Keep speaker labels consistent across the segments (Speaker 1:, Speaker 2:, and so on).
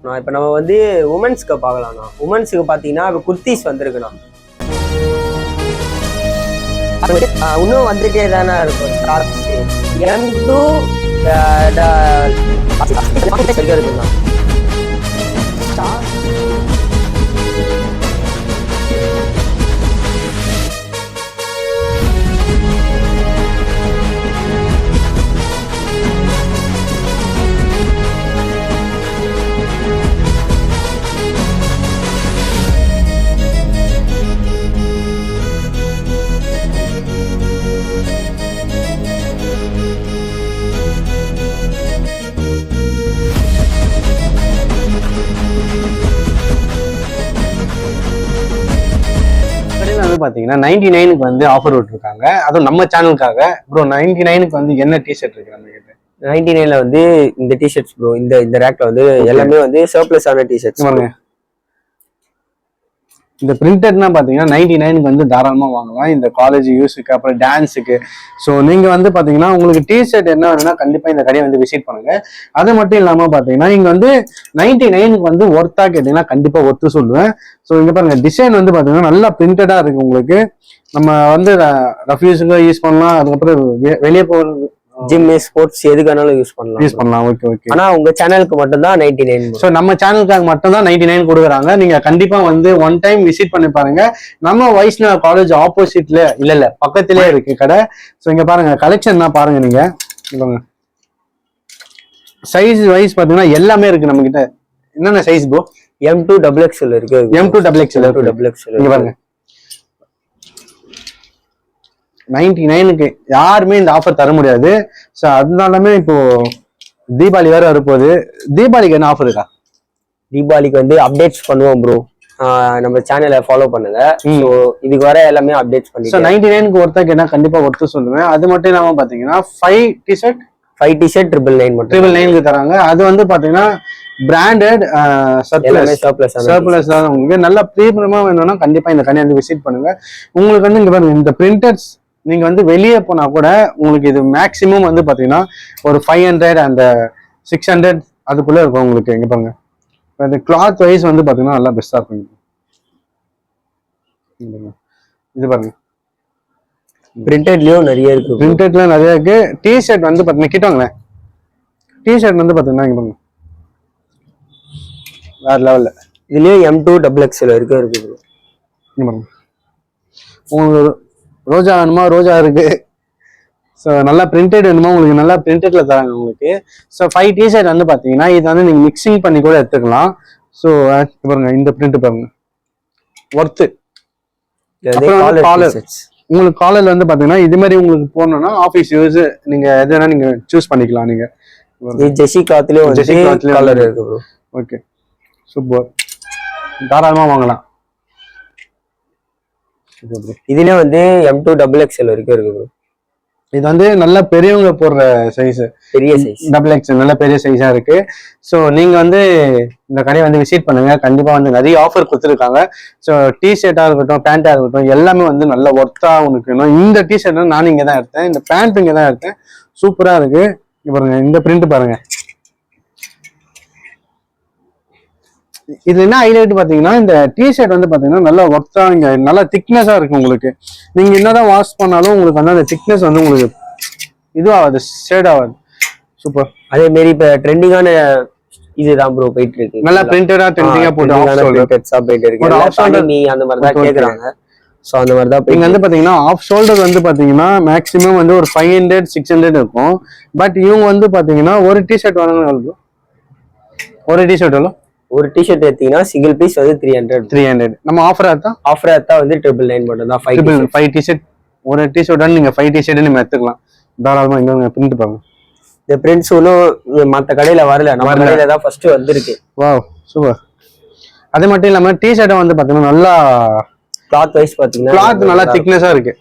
Speaker 1: இப்போ நம்ம வந்து உமன்ஸ்க்கு பார்க்கலாம்ண்ணா. உமன்ஸுக்கு பார்த்தீங்கன்னா இப்போ குர்த்திஸ் வந்திருக்குண்ணா. இன்னும் வந்துட்டே தானே இருக்கும். இருக்குண்ணா.
Speaker 2: பாத்தீங்கன்னா 99க்கு வந்து ஆஃபர் விட்டுருக்காங்க. அதுவும் நம்ம சேனலுக்காக. ப்ரோ 99க்கு வந்து என்ன டிஷர்ட் இருக்கு நம்ம கிட்ட?
Speaker 1: 99ல வந்து இந்த டிஷர்ட்ஸ் ப்ரோ. இந்த ரேக்ல வந்து எல்லாமே வந்து சர்ப்ளஸ் ஆன டிஷர்ட்ஸ்.
Speaker 2: இந்த பிரிண்டட்னா பாத்தீங்கன்னா 99க்கு வந்து தாராளமா வாங்கலாம். இந்த காலேஜ் யூஸுக்கு, அப்புறம் டான்ஸுக்கு. ஸோ நீங்க வந்து பாத்தீங்கன்னா உங்களுக்கு டிஷர்ட் என்ன வேணும்னா கண்டிப்பா இந்த கடையை வந்து விசிட் பண்ணுங்க. அது மட்டும் இல்லாம பாத்தீங்கன்னா இங்க வந்து 99க்கு வந்து ஒர்த்தா கேட்டீங்கன்னா கண்டிப்பா ஒர்த்து சொல்லுவேன். ஸோ இங்க பாருங்க, டிசைன் வந்து பாத்தீங்கன்னா நல்லா பிரிண்டடா இருக்கு உங்களுக்கு. நம்ம வந்து ரஃப்யூஸுக்கு யூஸ் பண்ணலாம். அதுக்கப்புறம் வெளியே போறது,
Speaker 1: ஜிம், ஸ்போர்ட்ஸ் எதுக்கானாலும் யூஸ் பண்ணலாம்.
Speaker 2: ஓகே.
Speaker 1: ஆனா உங்க சேனலுக்கு மட்டும் தான் 99.
Speaker 2: ஸோ நம்ம சேனலுக்காக மட்டும் தான் 99 கொடுக்குறாங்க. நீங்க கண்டிப்பா வந்து ஒன் டைம் விசிட் பண்ணி பாருங்க. நம்ம வைஷ்ணவ காலேஜ் ஆப்போசிட்ல இல்ல பக்கத்திலே இருக்கு கடை. ஸோ இங்க பாருங்க, கலெக்ஷன் தான் பாருங்க. நீங்க சைஸ் வைஸ் பாத்தீங்கன்னா எல்லாமே இருக்கு நம்ம கிட்ட. என்னென்ன சைஸ் ப்ரோ?
Speaker 1: M2XXL இருக்கு.
Speaker 2: M2XXL இங்க பாருங்க. 99க்கு யாருமே இந்த ஆஃபர் தர முடியாது. ஸோ அதனாலுமே இப்போ தீபாவளி வேற வரப்போகுது. தீபாவளிக்கு என்ன ஆஃபர் இருக்கா?
Speaker 1: தீபாவளிக்கு வந்து அப்டேட்ஸ் பண்ணுவோம் ப்ரோ. நம்ம சேனலை ஃபாலோ பண்ணுங்க. ஸோ இதுக்கு வர எல்லாமே அப்டேட்ஸ் பண்ணி.
Speaker 2: ஸோ 99க்கு ஒருத்தா கேட்டா கண்டிப்பா ஒருத்தர் சொல்லுவேன். அது மட்டும் இல்லாம பாத்தீங்கன்னா 5 டிஷர்ட்
Speaker 1: 999 மட்டும்
Speaker 2: 999க்கு தராங்க. அது வந்து பாத்தீங்கன்னா பிராண்டட் சர்ப்ளஸ் தான். உங்களுக்கு நல்லா ப்ரீமியமா வேணும்னா கண்டிப்பா இந்த கடையை வந்து விசிட் பண்ணுங்க. உங்களுக்கு வந்து இங்க பாருங்க, இந்த பிரிண்டட்ஸ் நீங்க வந்து வெளியே போனா கூட உங்களுக்கு இது மேக்சிமம் வந்து பாத்தீங்கன்னா ஒரு 500 அந்த 600 அதுக்குள்ள இருக்கும் உங்களுக்கு. எங்க பாருங்க, இந்த கிளாத் வைஸ் வந்து பாத்தீங்கன்னா நல்லா பெஸ்டா இருக்கும். இது பாருங்க,
Speaker 1: பிரிண்டட்லயும் நிறைய இருக்கு.
Speaker 2: பிரிண்டட்ல நிறைய இருக்கு. டிஷர்ட் வந்து பாத்தீங்கன்னா கிட்டவாங்களேன். டிஷர்ட் வந்து பாத்தீங்கன்னா இங்க பாருங்க, வேற லெவல்ல.
Speaker 1: இதுலயும் M2XXL இருக்கு.
Speaker 2: இங்க பாருங்க, உங்களுக்கு ரோஜா வேணுமா ரோஜா இருக்கு. ஸோ நல்லா பிரிண்டட் வேணுமா உங்களுக்கு நல்லா பிரிண்டட்ல தராங்க உங்களுக்கு. ஸோ 5 டிஷர்ட் வந்து பாத்தீங்கன்னா இது வந்து நீங்க மிக்சிங் பண்ணி கூட எடுத்துக்கலாம். ஸோ பாருங்க, இந்த பிரிண்ட் பாருங்க, ஒர்த்து. காலர், உங்களுக்கு காலர்ல வந்து பாத்தீங்கன்னா இது மாதிரி உங்களுக்கு போடணும்னா ஆஃபீஸ் யூஸ் நீங்க எதுனா நீங்க சூஸ் பண்ணிக்கலாம். நீங்க
Speaker 1: ஜெசி கிளாத்லயும் கலர் இருக்கு ப்ரோ.
Speaker 2: ஓகே, சூப்பர், தாராளமா வாங்கலாம்.
Speaker 1: இதுல வந்து M2XXL இருக்கு ப்ரோ.
Speaker 2: இது வந்து நல்ல பெரியவங்க போடுற சைஸ்,
Speaker 1: பெரிய சைஸ்
Speaker 2: XXL நல்ல பெரிய சைஸா இருக்கு. ஸோ நீங்க வந்து இந்த கடையை வந்து விசிட் பண்ணுங்க. கண்டிப்பா வந்து நிறைய ஆஃபர் கொடுத்துருக்காங்க. ஸோ டிஷர்ட்டா இருக்கட்டும், பேண்டா இருக்கட்டும், எல்லாமே வந்து நல்ல ஒர்த்தா உனக்கு வேணும். இந்த டிஷர்ட் நான் இங்க தான் எடுத்தேன், இந்த பேண்ட் இங்க தான் எடுத்தேன். சூப்பரா இருக்கு. இங்க பாருங்க, இந்த பிரிண்ட் பாருங்க. இது என்ன ஹைலைட் பாத்தீங்கன்னா, இந்த டிஷர்ட் வந்து பாத்தீங்கன்னா நல்லா ஒர்த்தா, இங்க நல்லா திக்னஸா இருக்கு உங்களுக்கு. நீங்க என்னதான் வாஷ் பண்ணாலும் உங்களுக்கு வந்து அந்த திக்னஸ் வந்து உங்களுக்கு இது ஆகாது, ஷேட் ஆகாது. சூப்பர்.
Speaker 1: அதே மாதிரி இப்ப ட்ரெண்டிங்கான இதுதான் ப்ரோ போயிட்டு இருக்கு.
Speaker 2: நல்லா பிரிண்டடா ட்ரெண்டிங்கா போட்டு
Speaker 1: போயிட்டு இருக்கு. நீ அந்த மாதிரி தான் கேக்குறாங்க. சோ அந்த மாதிரி தான்
Speaker 2: நீங்க வந்து பாத்தீங்கன்னா ஆஃப் ஷோல்டர் வந்து பாத்தீங்கன்னா மேக்ஸிமம் வந்து ஒரு 500 600 இருக்கும். பட் இவங்க வந்து பாத்தீங்கன்னா ஒரு டிஷர்ட் வாங்கணும், ஒரு டிஷர்ட் எவ்வளோ?
Speaker 1: ஒரு டிஷர்ட் எடுத்தீங்கன்னா சிங்கிள் பீஸ் வந்து 300.
Speaker 2: நம்ம ஆஃபர்
Speaker 1: ஆத்தா வந்து 999 மட்டும் தான்.
Speaker 2: 5 டிஷர்ட், ஒரு டிஷர்ட் நீங்க 5 டிஷர்ட் நீங்க எடுத்துக்கலாம் தாராளமா. இங்க பிரிண்ட் பாருங்க,
Speaker 1: இந்த பிரிண்ட்ஸ் ஒன்றும் மற்ற கடையில வரல, நம்ம கடையில தான் ஃபர்ஸ்ட் வந்திருக்கு.
Speaker 2: Wow, super. அது மட்டும் இல்லாம டிஷர்ட்டை வந்து பாத்தீங்கன்னா நல்லா
Speaker 1: கிளாத் வைஸ் பாத்தீங்கன்னா
Speaker 2: கிளாத் நல்லா திக்னஸா இருக்கு.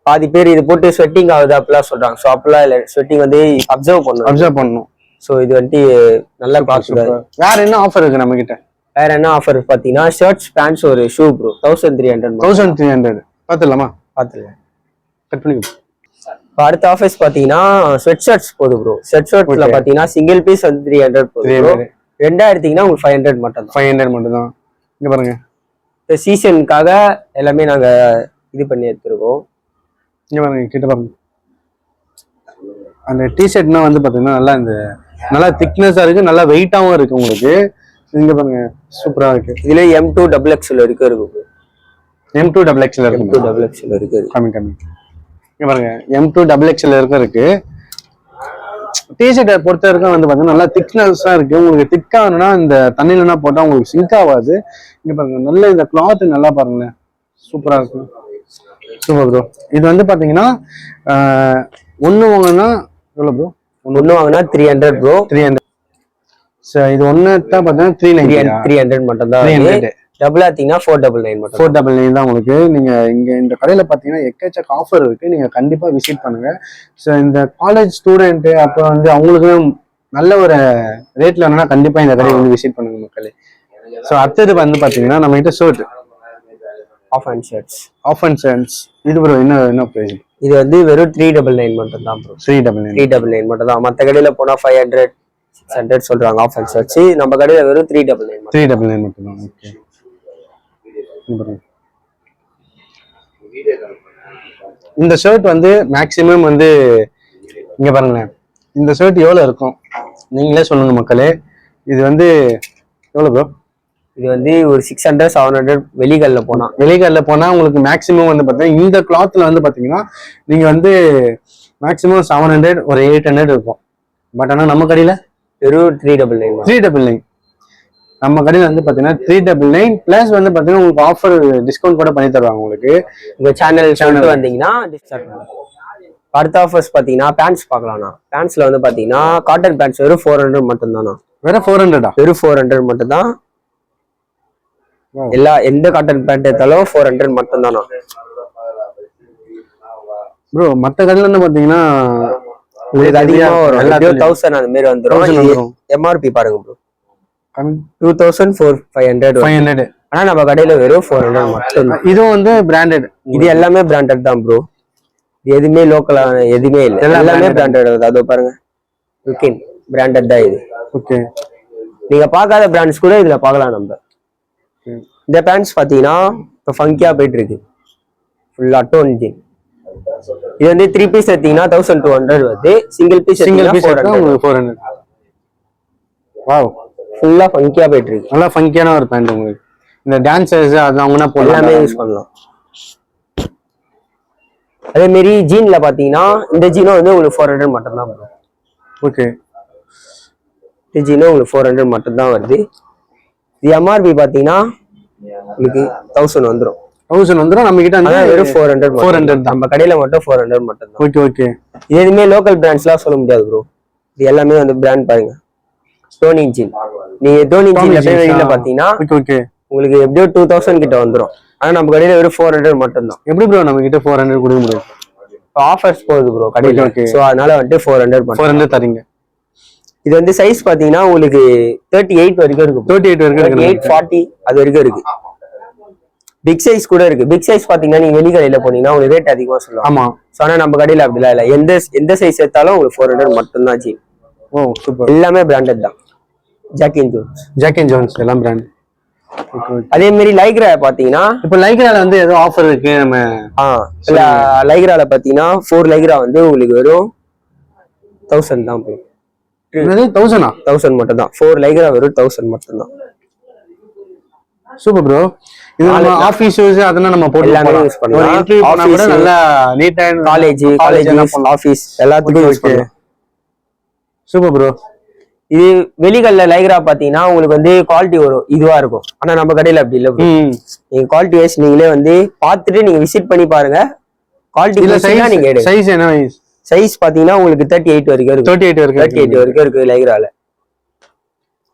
Speaker 1: பாதி பேர் இது போட்டு ஸ்வெட்டிங் ஆகுது அப்படிலாம் சொல்றாங்க. ஸோ அப்படிலாம் இல்லை, ஸ்வெட்டிங் வந்து அப்சர்வ் பண்ணணும். ஸோ இது வந்துட்டு நல்ல கிளாத்.
Speaker 2: வேற என்ன ஆஃபர் இருக்கு நம்ம கிட்ட?
Speaker 1: வேற என்ன ஆஃபர் பாத்தீங்கன்னா ஷர்ட்ஸ், பேண்ட்ஸ், ஒரு ஷூ ப்ரோ 1300.
Speaker 2: பாத்துடலாமா?
Speaker 1: பாத்துக்கலாம்.
Speaker 2: கட் பண்ணி
Speaker 1: அடுத்த ஆஃபர்ஸ் பாத்தீங்கன்னா ஸ்வெட் ஷர்ட்ஸ் போகுது ப்ரோ. ஸ்வெட் ஷர்ட்ஸ்ல பாத்தீங்கன்னா சிங்கிள் பீஸ் வந்து 300 போகுது ப்ரோ. 2 எடுத்தீங்கன்னா உங்களுக்கு 500 மட்டும் தான்.
Speaker 2: 500 மட்டும் தான். இங்க பாருங்க,
Speaker 1: இந்த சீசனுக்காக எல்லாமே நாங்க இது பண்ணி எடுத்துருக்கோம்.
Speaker 2: இங்க பாருங்க, கிட்ட பாருங்க. அந்த டிஷர்ட்னா வந்து பாத்தீங்கன்னா நல்லா திக்னஸா இருக்கு, நல்லா வெயிட்டாவும் இருக்கு உங்களுக்கு. இங்க பாருங்க, சூப்பரா இருக்கு.
Speaker 1: இதுல M2 XXL இருக்கு.
Speaker 2: M2 XXL இருக்கு.
Speaker 1: M2 XXL இருக்கு.
Speaker 2: கம்மி. இங்க பாருங்க, M2 XXL இருக்கு. டிஷர்ட்டை பொறுத்த வரைக்கும் வந்து பாத்தீங்கன்னா நல்லா திக்னஸா இருக்கு. உங்களுக்கு திக்கா வேணும்னா இந்த தண்ணியிலனா போட்டா உங்களுக்கு சிங்க் ஆகாது. இங்க பாருங்க, நல்ல இந்த கிளாத் நல்லா பாருங்க, சூப்பரா இருக்கும். Super bro. இது வந்து பாத்தீங்கன்னா ஒண்ணு வாங்கினா எவ்வளவு ப்ரோ?
Speaker 1: ஒண்ணு வாங்கினா 300 ப்ரோ.
Speaker 2: 300. இது ஒண்ணு தான் பாத்தீங்கன்னா
Speaker 1: 300 மட்டும் தான்.
Speaker 2: 300.
Speaker 1: டபுள் ஆத்தீங்கன்னா 499 மட்டும்.
Speaker 2: 499 தான் உங்களுக்கு. நீங்க இங்க இந்த கடையில பாத்தீங்கன்னா எக்கச்சக்க ஆஃபர் இருக்கு. நீங்க கண்டிப்பா விசிட் பண்ணுங்க. ஸோ இந்த காலேஜ் ஸ்டூடெண்ட் அப்புறம் வந்து அவங்களுக்கு நல்ல ஒரு ரேட்ல வேணும்னா கண்டிப்பா இந்த கடையை வந்து விசிட் பண்ணுங்க மக்களே. ஸோ அடுத்தது வந்து பாத்தீங்கன்னா நம்ம கிட்ட ஷர்ட்
Speaker 1: ஆஃப் அண்ட் ஷர்ட்ஸ்.
Speaker 2: இது ப்ரோ என்ன பிரைஸ்?
Speaker 1: இது வந்து வெறும் 399 மட்டும் தான் ப்ரோ. 399 மட்டும் தான். மத்த கடையில போனா 500 600 சொல்றாங்க ஆஃப் அண்ட் ஷர்ட்ஸ். நம்ம கடையில வெறும் 399
Speaker 2: மட்டும் தான். ஓகே. இந்த ஷர்ட் வந்து மேக்சிமம் வந்து இங்க பாருங்களேன், இந்த ஷர்ட் எவ்வளவு இருக்கும் நீங்களே சொல்லுங்க மக்களே. இது வந்து எவ்வளவு ப்ரோ?
Speaker 1: இது வந்து ஒரு 600 700 வெளிகள்ல
Speaker 2: போனா உங்களுக்கு மேக்சிமம் வந்து பாத்தீங்கன்னா இந்த கிளாத்ல வந்து பாத்தீங்கன்னா நீங்க வந்து மேக்சிமம் 700 ஒரு 800 இருக்கும். பட் ஆனா நம்ம கடையில
Speaker 1: வெறும் 399.
Speaker 2: நம்ம கடையில வந்து பாத்தீங்கன்னா 399 பிளஸ் வந்து பாத்தீங்கன்னா உங்களுக்கு ஆஃபர் டிஸ்கவுண்ட் கூட பண்ணி தருவாங்க உங்களுக்கு.
Speaker 1: உங்க சேனல் வந்தீங்கன்னா அடுத்த ஆஃபர்ஸ் பாத்தீங்கன்னா பேண்ட்ஸ் பார்க்கலாம்ண்ணா. பேண்ட்ஸ்ல வந்து பாத்தீங்கன்னா காட்டன் பேண்ட்ஸ் வெறும் 400 மட்டும் தானா.
Speaker 2: வெறும் 400
Speaker 1: மட்டும் தான். எந்த காட்டன் பேண்ட் எடுத்தாலும் 400 மட்டும் தானா
Speaker 2: ப்ரோ. மத்த கடையில வந்து பாத்தீங்கன்னா
Speaker 1: உங்களுக்கு அதிகமா வரும். 1000 அந்த மாதிரி வந்துடும். MRP பாருங்க ப்ரோ, 2400 ஆனா நம்ம கடையில வெறும் 400 மட்டும்.
Speaker 2: இதுவும் வந்து பிராண்டட்.
Speaker 1: இது எல்லாமே பிராண்டட் தான் ப்ரோ. இது எதுவுமே லோக்கலா எதுவுமே இல்லை, எல்லாமே பிராண்டட். அதோ பாருங்க, பிராண்டட் தான் இது.
Speaker 2: ஓகே.
Speaker 1: நீங்க பார்க்காத பிராண்ட்ஸ் கூட இதுல பார்க்கலாம். நம்ம இந்த பேண்ட்ஸ் பாத்தீங்கன்னா இப்போ ஃபங்கியா போயிட்டு இருக்கு, ஃபுல்லா டோன் ஜீன். இது வந்து 3 பீஸ் எடுத்தீங்கன்னா 1200 வருது. Single piece
Speaker 2: 400. வாவ்,
Speaker 1: ஃபுல்லா ஃபங்கியா போயிட்டு இருக்கு.
Speaker 2: நல்லா ஃபங்கியான ஒரு பேண்ட். உங்களுக்கு இந்த டான்சர்ஸ் அது அவங்கன்னா
Speaker 1: எல்லாமே யூஸ் பண்ணலாம். அதே மாதிரி ஜீன்ல பாத்தீங்கன்னா இந்த ஜீனும் வந்து உங்களுக்கு 400 மட்டும் தான் வரும்.
Speaker 2: ஓகே.
Speaker 1: இந்த ஜீனும் உங்களுக்கு 400 மட்டும் தான் வருது. இது MRP பாத்தீங்கன்னா உங்களுக்கு 1000 வந்துடும்.
Speaker 2: நம்ம கிட்ட
Speaker 1: வெறும் 400 நம்ம கடையில மட்டும் 400 மட்டும் தான்.
Speaker 2: Okay okay.
Speaker 1: இது எதுவுமே லோக்கல் பிராண்ட்ஸ்லாம் சொல்ல முடியாது ப்ரோ. இது எல்லாமே வந்து பிராண்ட் பாருங்க. டோனி ஜீன், நீங்க டோனி ஜீன்ல போய் வெளியில பாத்தீங்கன்னா உங்களுக்கு எப்படியோ 2000 கிட்ட வந்துடும். ஆனா நம்ம கடையில வெறும் 400 மட்டும் தான்.
Speaker 2: எப்படி ப்ரோ நம்ம கிட்ட 400 கொடுக்க முடியும்?
Speaker 1: ஆஃபர்ஸ் போகுது ப்ரோ கடையில. சோ அதனால வந்துட்டு 400
Speaker 2: தரீங்க.
Speaker 1: இது வந்து சைஸ் பாத்தீங்கன்னா உங்களுக்கு 38 வரைக்கும் இருக்கு. 38 40 அது வரைக்கும் இருக்கு. பிக் சைஸ் கூட இருக்கு. பிக் சைஸ் பாத்தீங்கன்னா நீங்க வெளி கடையில போனீங்கன்னா உங்களுக்கு ரேட் அதிகமா சொல்லுவாங்க.
Speaker 2: ஆமா.
Speaker 1: சோ ஆனா நம்ம கடையில அப்படிலாம் இல்ல. எந்த சைஸ் எடுத்தாலும் உங்களுக்கு 400 மட்டும் தான். Jean
Speaker 2: super.
Speaker 1: எல்லாமே பிராண்டட் தான். ஜாக் அண்ட் ஜோன்ஸ்
Speaker 2: எல்லாம் பிராண்ட்.
Speaker 1: அதே மாதிரி லைக்ரா பாத்தீங்கன்னா
Speaker 2: இப்ப லைக்ரால வந்து ஏதோ ஆஃபர் இருக்கு. நம்ம
Speaker 1: லைக்ரால பாத்தீங்கன்னா 4 லைக்ரா வந்து உங்களுக்கு வெறும் 1000 தான் ப்ரோ. 1000 மட்டும் தான். 4 லைக்ரா வெறும் 1000 மட்டும் தான்.
Speaker 2: Super bro. இது நம்ம ஆபீஸ் யூஸ் அதெல்லாம் நம்ம போட்டு
Speaker 1: எல்லாமே யூஸ் பண்ணலாம்.
Speaker 2: இன்டர்வியூ பண்ணா கூட நல்லா நீட்டா
Speaker 1: காலேஜ் ஆபீஸ் எல்லாத்துக்கும் யூஸ் பண்ணலாம்.
Speaker 2: Super bro.
Speaker 1: இது வெளிகள்ல லைக்ரா பாத்தீங்கன்னா உங்களுக்கு வந்து குவாலிட்டி வரும் இதுவா இருக்கும். ஆனா நம்ம கடையில அப்படி இல்ல. நீங்க குவாலிட்டி வைஸ் நீங்களே வந்து பாத்துட்டு நீங்க விசிட் பண்ணி பாருங்க. குவாலிட்டி நீங்க
Speaker 2: சைஸ் என்ன
Speaker 1: சைஸ் பாத்தீங்கன்னா உங்களுக்கு 38 வரைக்கும் இருக்கு. 38 வரைக்கும் இருக்கு லைக்ரால.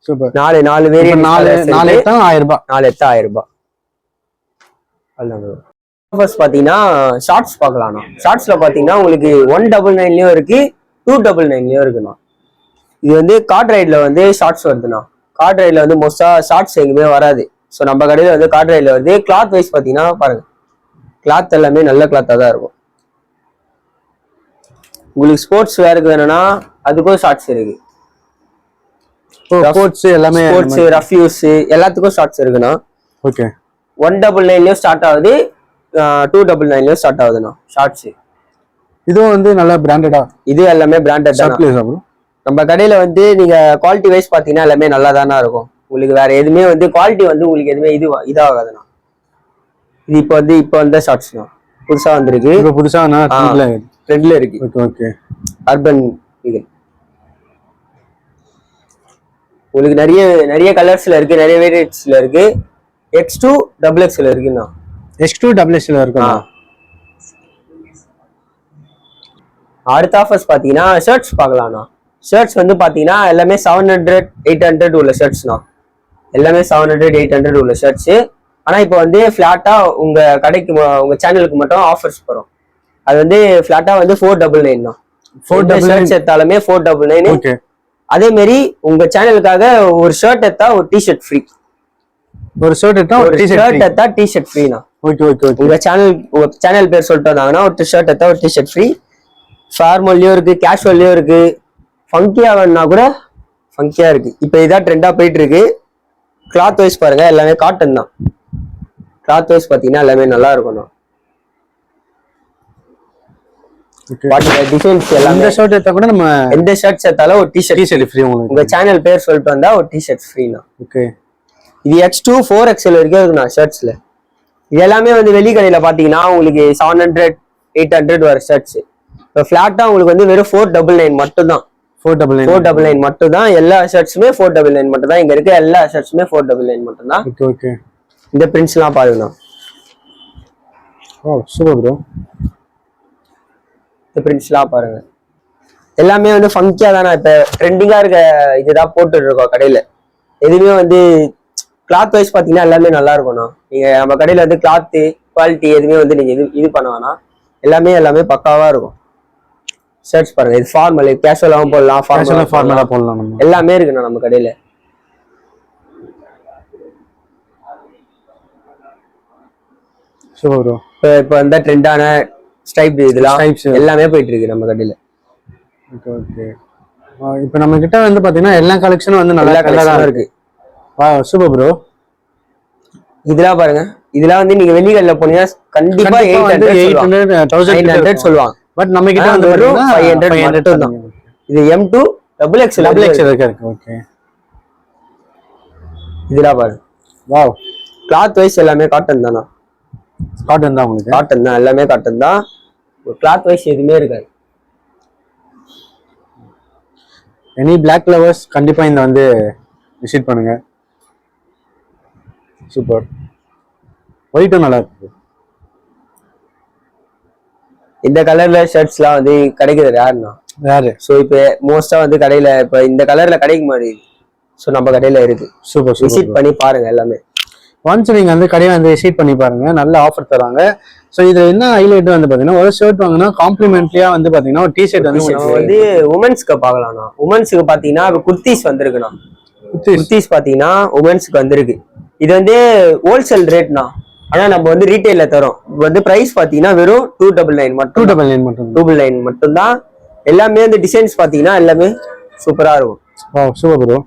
Speaker 2: சூப்பர்.
Speaker 1: 4 வேரியன்ட்
Speaker 2: 4 எடுத்தா 1000 ரூபாய்.
Speaker 1: 4 எடுத்தா 1000 ரூபாய். ஆஃபர்ஸ் பாத்தீங்கன்னா ஷார்ட்ஸ் பார்க்கலாம். ஷார்ட்ஸ்ல பாத்தீங்கன்னா உங்களுக்கு 199லயும் இருக்கு, 299லயும் இருக்குண்ணா. இது வந்து கார்ட் ரைட்ல வந்து ஷார்ட்ஸ் வருதுண்ணா. கார்ட் ரைட்ல வந்து மோஸ்டா ஷார்ட்ஸ் எங்குமே வராது. ஸோ நம்ம கடையில வந்து கார்ட் ரைட்ல வந்து கிளாத் வைஸ் பாத்தீங்கன்னா பாருங்க, கிளாத் எல்லாமே நல்ல கிளாத்தா தான் இருக்கும். உங்களுக்கு ஸ்போர்ட்ஸ் வேருக்கு வேணும்னா அதுக்கும் ஷார்ட்ஸ் இருக்கு.
Speaker 2: ஸ்போர்ட்ஸ் எல்லாமே
Speaker 1: ஸ்போர்ட்ஸ் ரஃப் யூஸ் எல்லாத்துக்கும் ஷார்ட்ஸ் இருக்குண்ணா.
Speaker 2: ஓகே
Speaker 1: 199 ஸ்டார்ட் ஆகுது, 299 ஸ்டார்ட் ஆகுதுண்ணா ஷார்ட்ஸ்.
Speaker 2: இதுவும் வந்து நல்லா பிராண்டடா?
Speaker 1: இது எல்லாமே பிராண்டட் தான். நம்ம கடையில வந்து நீங்க குவாலிட்டி வைஸ் பாத்தீங்கன்னா எல்லாமே நல்லா தானே இருக்கும். உங்களுக்கு வேற எதுவுமே வந்து குவாலிட்டி வந்து உங்களுக்கு எதுவுமே இதாகாதுண்ணா. இது இப்போ வந்த ஷார்ட்ஸ் தான் புதுசா வந்திருக்கு.
Speaker 2: புதுசா
Speaker 1: ட்ரெண்ட்ல இருக்கு.
Speaker 2: Okay
Speaker 1: urban vegan. உங்களுக்கு நிறைய கலர்ஸ்ல இருக்கு, நிறைய வேரியன்ட்ஸ்ல இருக்கு. X2 XXL இருக்குண்ணா.
Speaker 2: X2 XXL இருக்கு.
Speaker 1: அடுத்த ஆஃபர்ஸ் பாத்தீங்கன்னா ஷர்ட்ஸ் பார்க்கலாம்ண்ணா. ஷர்ட்ஸ் வந்து பாத்தீங்கன்னா எல்லாமே 700 800 உள்ள ஷர்ட்ஸ்ண்ணா. எல்லாமே 700 800 உள்ள ஷர்ட்ஸ். ஆனா இப்போ வந்து ஃபிளாட்டா உங்க கடைக்கு உங்க சேனலுக்கு மட்டும் ஆஃபர்ஸ் போறோம். அது வந்து ஃபிளாட்டா வந்து 499 தான். 4 ஷர்ட்ஸ் எடுத்தாலுமே 499. அதே மாதிரி உங்க சேனலுக்காக ஒரு ஷர்ட் எடுத்தா ஒரு டிஷர்ட் ஃப்ரீ.
Speaker 2: ஒரு ஷர்ட்
Speaker 1: எடுத்தா டிஷர்ட் ஃப்ரீனா. உங்க சேனல் பேர் சொல்லிட்டு வந்தாங்கன்னா ஒரு ஷர்ட் எடுத்தா ஒரு டிஷர்ட் ஃப்ரீ. ஃபார்மல்லயும் இருக்கு, கேஷுவல்லயும் இருக்கு, ஃபங்கியா வேணும்னா கூட ஃபங்கியா இருக்கு. இப்போ இதான் ட்ரெண்டா போயிட்டு இருக்கு. கிளாத் வைஸ் பாருங்க எல்லாமே காட்டன் தான். கிளாத் வைஸ் பாத்தீங்கன்னா எல்லாமே நல்லா இருக்கும். டிசைன்ஸ் எல்லாம்
Speaker 2: இந்த ஷர்ட் எடுத்தா கூட நம்ம
Speaker 1: எந்த ஷர்ட்ஸ் எடுத்தாலும் ஒரு டிஷர்ட்
Speaker 2: ஃப்ரீ.
Speaker 1: உங்க சேனல் பேர் சொல்லிட்டு வந்தா ஒரு டிஷர்ட் ஃப்ரீனா.
Speaker 2: ஓகே
Speaker 1: இது X2 4XL வரைக்கும் இருக்குண்ணா ஷர்ட்ஸ்ல. இது எல்லாமே வந்து வெளி கடையில பாத்தீங்கன்னா உங்களுக்கு 700 800 வர ஷர்ட்ஸ். இப்போ ஃபிளாட்டா உங்களுக்கு வந்து வெறும் 499 மட்டும் தான். 499 மட்டும் தான். எல்லா ஷர்ட்ஸுமே 499 மட்டும் தான். இங்க இருக்க எல்லா ஷர்ட்ஸுமே 499 மட்டும் தான்.
Speaker 2: ஓகே
Speaker 1: இந்த பிரிண்ட்ஸ் எல்லாம் பாருங்கண்ணா.
Speaker 2: ஓ சூப்பர் ப்ரோ.
Speaker 1: இந்த பிரிண்ட்ஸ் எல்லாம் பாருங்க எல்லாமே வந்து ஃபங்கியா தானே. இப்ப ட்ரெண்டிங்கா இருக்க இதுதான் போட்டு இருக்கோம் கடையில. எதுவுமே வந்து கிளாத் வைஸ் பாத்தீங்கன்னா எல்லாமே நல்லா இருக்கும்ண்ணா. நீங்க நம்ம கடையில வந்து கிளாத் குவாலிட்டி எதுவுமே வந்து நீங்க இது பண்ண வேணாம். எல்லாமே பக்காவா இருக்கும். ஷர்ட்ஸ் பாருங்க, இது ஃபார்மல் கேஷுவலாவும் போடலாம்,
Speaker 2: ஃபார்மலா போடலாம்.
Speaker 1: எல்லாமே இருக்குண்ணா நம்ம கடையில.
Speaker 2: Super bro.
Speaker 1: இப்போ வந்து ட்ரெண்டான ஸ்டைப் இதெல்லாம் எல்லாமே போயிட்டு இருக்கு நம்ம கடையில.
Speaker 2: ஓகே இப்போ நம்ம கிட்ட வந்து பாத்தீங்கன்னா எல்லா கலெக்ஷனும் வந்து நல்லா கலரா இருக்கு. Super bro.
Speaker 1: இதெல்லாம் பாருங்க, இதெல்லாம் வந்து நீங்க வெளிகள்ல போனீங்கன்னா கண்டிப்பா 800 சொல்லுவாங்க.
Speaker 2: பட் நம்ம கிட்ட வந்து
Speaker 1: 500 மட்டும் தான். இது M2 XXL
Speaker 2: இருக்கு. ஓகே
Speaker 1: இதெல்லாம் பாருங்க.
Speaker 2: வாவ்.
Speaker 1: கிளாத் வைஸ் எல்லாமே காட்டன் தானா.
Speaker 2: காட்டன் தான். உங்களுக்கு
Speaker 1: காட்டன் தான், எல்லாமே காட்டன் தான். கிளாத் வைஸ் எதுவுமே இருக்காது.
Speaker 2: எனி பிளாக் லவர்ஸ் கண்டிப்பா இந்த வந்து விசிட் பண்ணுங்க. சூப்பர். ஒயிட்டும் நல்லா இருக்கு.
Speaker 1: இந்த கலர்ல ஷர்ட்ஸ்லாம் வந்து கிடைக்குது ரேர்னா. ஸோ இப்போ மோஸ்டா வந்து கடையில இப்போ இந்த கலர்ல கிடைக்க மாட்டேங்குது. ஸோ நம்ம கடையில இருக்கு.
Speaker 2: சூப்பர்.
Speaker 1: விசிட் பண்ணி பாருங்க எல்லாமே.
Speaker 2: ஒன்ஸ் நீங்க வந்து கடையை வந்து விசிட் பண்ணி பாருங்க, நல்ல ஆஃபர் தராங்க. ஸோ இதுல என்ன ஹைலைட் வந்து பாத்தீங்கன்னா ஒரு ஷர்ட் வாங்கினா காம்ப்ளிமெண்ட்லியா வந்து பாத்தீங்கன்னா ஒரு டிஷர்ட் வந்து
Speaker 1: உமன்ஸ்க்கு பார்க்கலாம்ண்ணா. உமன்ஸுக்கு பாத்தீங்கன்னா குர்த்திஸ் வந்திருக்குண்ணா. குர்த்திஸ் பாத்தீங்கன்னா உமன்ஸுக்கு வந்திருக்கு. இது வந்து ஹோல்சேல் ரேட்னா. ஆனா நம்ம வந்து ரீட்டைல்ல தரோம். வந்து பிரைஸ் பாத்தீங்கன்னா வெறும் 299 மட்டும். 299 மட்டும் தான். எல்லாமே இந்த டிசைன்ஸ் பாத்தீங்கன்னா எல்லாமே சூப்பரா இருக்கும்.
Speaker 2: Super bro.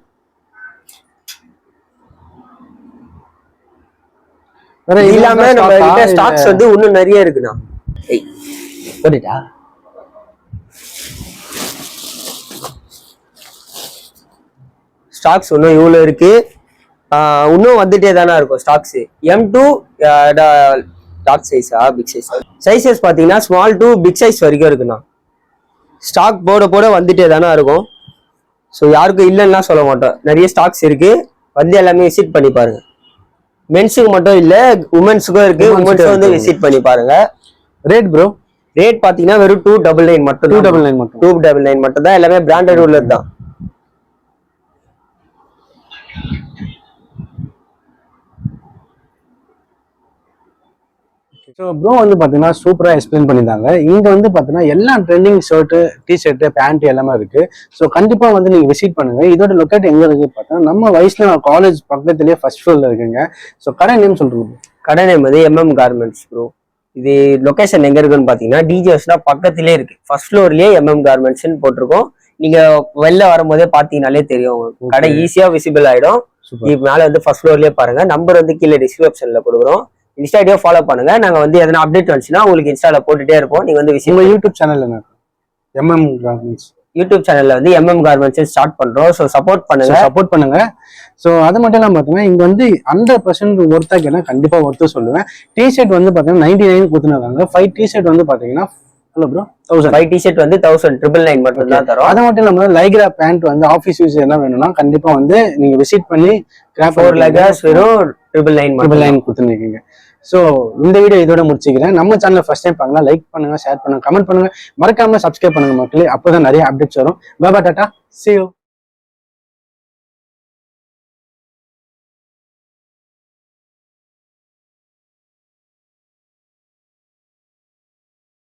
Speaker 1: இல்லாம நம்ம கிட்ட ஸ்டாக்ஸ் வந்து இன்னும் நிறைய இருக்குண்ணா. போட்டுட்டா ஸ்டாக்ஸ் இன்னும் இவ்வளவு இருக்கு. இன்னும் வந்துட்டே தானே இருக்கும் ஸ்டாக்ஸ். M2 டாட் சைஸா பிக் சைஸ் சைஸஸ் பாத்தீங்கன்னா ஸ்மால் டு பிக் சைஸ் வரைக்கும் இருக்குண்ணா. ஸ்டாக் போட வந்துட்டே தானே இருக்கும். ஸோ யாருக்கும் இல்லைன்னா சொல்ல மாட்டோம். நிறைய ஸ்டாக்ஸ் இருக்கு. வந்து எல்லாமே விசிட் பண்ணி பாருங்க. மென்ஸுக்கு மட்டும் இல்ல உமன்ஸுக்கும் இருக்கு. உமன்ஸும் வந்து விசிட் பண்ணி பாருங்க.
Speaker 2: ரேட் ப்ரோ,
Speaker 1: ரேட் பாத்தீங்கன்னா வெறும் 299 மட்டும். 299 மட்டும் தான். எல்லாமே பிராண்டட் உள்ளது தான்.
Speaker 2: ஸோ ப்ரோ வந்து பார்த்தீங்கன்னா சூப்பராக எக்ஸ்பிளைன் பண்ணியிருந்தாங்க. இங்கே வந்து பார்த்தீங்கன்னா எல்லா ட்ரெண்டிங் ஷர்ட்டு, டிஷர்ட்டு, பேண்ட் எல்லாமே இருக்கு. ஸோ கண்டிப்பாக வந்து நீங்கள் விசிட் பண்ணுங்க. இதோட லொக்கேட் எங்கே இருக்கு பார்த்தீங்கன்னா நம்ம வைஷ்ணவ காலேஜ் பக்கத்துலேயே ஃபர்ஸ்ட் ஃப்ளோர்ல இருக்குங்க. ஸோ கடை நேம் சொல்றீங்க?
Speaker 1: கடை நேம் வந்து MM கார்மெண்ட்ஸ் ப்ரோ. இது லொகேஷன் எங்க இருக்குன்னு பாத்தீங்கன்னா டிஜிஎஸ்னா பக்கத்திலே இருக்கு. ஃபர்ஸ்ட் ஃப்ளோர்லயே கார்மெண்ட்ஸ்னு போட்டிருக்கோம். நீங்க வெளில வரும்போதே பாத்தீங்கன்னாலே தெரியும் உங்களுக்கு. கடை ஈஸியா விசிபிள் ஆயிடும். இது மேல வந்து ஃபர்ஸ்ட் ஃப்ளோர்லயே பாருங்க. நம்பர் வந்து கீழே டிஸ்கிரிப்ஷன்ல கொடுக்குறோம். இன்ஸ்டா ஐடியா ஃபாலோ பண்ணுங்க. நாங்க வந்து எதனா அப்டேட் வந்துச்சுன்னா உங்களுக்கு இன்ஸ்டால போட்டுட்டே இருப்போம். நீங்க வந்து
Speaker 2: உங்க யூடியூப் சேனல் என்ன? எம்எம் கார்மெண்ட்ஸ்
Speaker 1: யூடியூப் சேனல்ல வந்து கார்மெண்ட்ஸ் ஸ்டார்ட் பண்றோம். ஸோ சப்போர்ட் பண்ணுங்க.
Speaker 2: ஸோ அது மட்டும் இல்லாமல் பார்த்தீங்கன்னா இங்க வந்து 100% ஒர்த்தா கேட்டா கண்டிப்பா ஒர்த்து சொல்லுவேன். டிஷர்ட் வந்து பாத்தீங்கன்னா 99 கொடுத்துருக்காங்க. 5 டிஷர்ட் வந்து பாத்தீங்கன்னா ஹலோ ப்ரோ 1000.
Speaker 1: 5 டிஷர்ட் வந்து 1999 மட்டும் தான் தரும்.
Speaker 2: அது மட்டும் இல்லாம லைக்ரா பேண்ட் வந்து ஆஃபீஸ் யூஸ் என்ன வேணும்னா கண்டிப்பா வந்து நீங்க விசிட் பண்ணி
Speaker 1: 4 லெகாஸ் வெறும் 999
Speaker 2: கொடுத்துருக்கீங்க. ஸோ இந்த வீடியோ இதோட முடிச்சுக்கிறேன். நம்ம சேனல் ஃபர்ஸ்ட் டைம் பார்க்கலாம், லைக் பண்ணுங்க, ஷேர் பண்ணுங்க, கமெண்ட் பண்ணுங்க, மறக்காம சப்ஸ்கிரைப் பண்ணுங்க மக்களே. அப்போதான் நிறைய அப்டேட்ஸ் வரும். Baba Tata, see you.